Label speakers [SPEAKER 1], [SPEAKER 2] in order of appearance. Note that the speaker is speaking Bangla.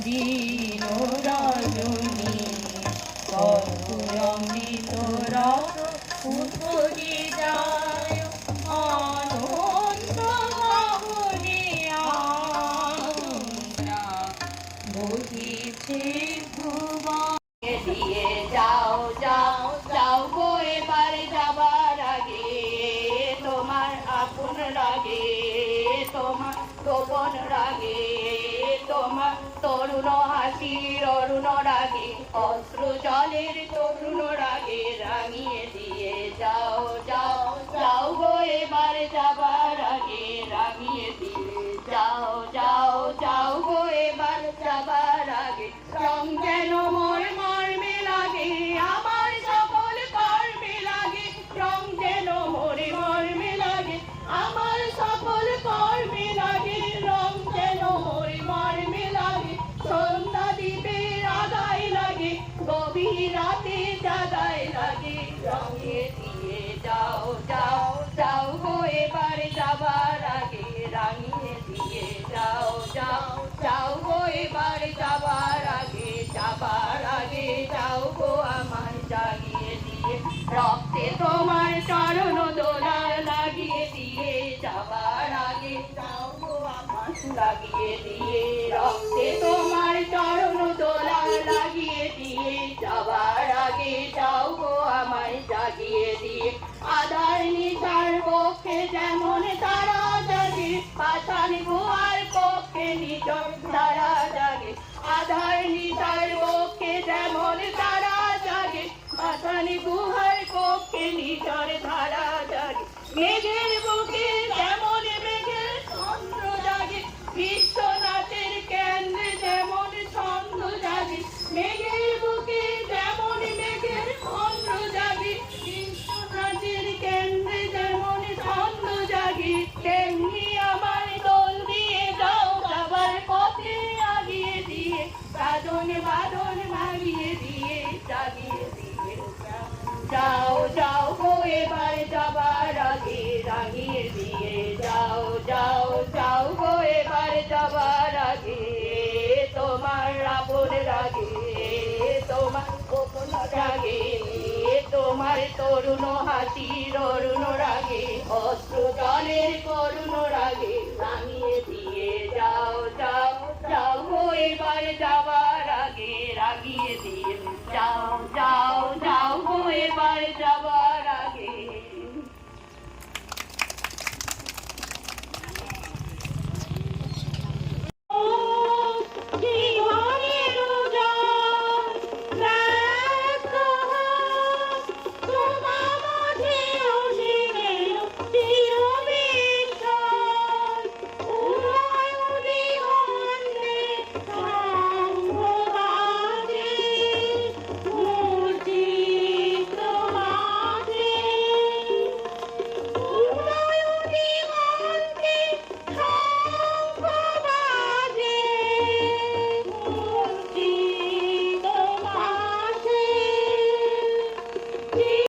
[SPEAKER 1] দিন রজনী অমৃত রস উৎপরি যায় আনন্দ মহনিয়া বহিছে ভুবন দিয়ে যাও যাও যাও গো এবার যাবার আগে তোমার আপন রাগে তোমার গোপন রাগে তোমার তরুণ হাসির অরুণ রাগে অশ্র জলের তরুণ রাগে রাঙিয়ে দিয়ে যাও যাও যাও গো এবার যাবার আগে রাঙিয়ে দিয়ে যাও যাও যাও গো এবার যাবার আগে রং যেন মোর মর্মে লাগে আমার সকল কর্মে লাগে রং যেন মোরে মর্মে লাগে আমার সকল কর্মে লাগে রং যেন মোরে মর্মে লাগে সন্ধ্যা দ্বীপের আগায় লাগে গভীর রাতে জাগায় লাগে রঙে দিয়ে যাও যাও যাও গো এবার যাবার আগে রাঙিয়ে দিয়ে যাও যাও যাও গো এবার যাবার আগে যাও গো আমার জাগিয়ে দিয়ে রক্তে তোমার চরণ দোলা লাগিয়ে দিয়ে যাবার আগে যাও গো আমার লাগিয়ে দিয়ে রক্তে তোমার চরণ দোলা লাগিয়ে দিয়ে যাবার আগে যাও গো আমায় জাগিয়ে দিয়ে আধার নিশার পক্ষে যেমন তারা জাগে পাষাণ গুহার পক্ষে নিজন তারা জাগে আধার নিশার পক্ষে যেমন তারা জাগে পাষাণ গুহার পক্ষে নিজন তারা জাগে মেঘের বুকে যেমন মেঘের চন্দ্র জাগে বিশ্বনাথের কেন্দ্রে যেমন ছন্দ জাগে মেঘের বুকে যেমন মেঘের চন্দ্র জাগে বিশ্বনাথের কেন্দ্রে যেমন ছন্দ জাগে তেমনি আমার দোল দিয়ে যাও যাবার পথে আগিয়ে দিয়ে সাধন বাঁধন ভাঙিয়ে দিয়ে জাগিয়ে দিয়ে যাও যাও গো এবার যাবার আগে রাঙিয়ে দিয়ে যাও যাও যাও গো এবার যাবার আগে তোমার আপন রাগে তোমার গোপন রাগে তোমার তরুণ হাসির অরুণ রাগে অশ্রু জলের করুণ রাগে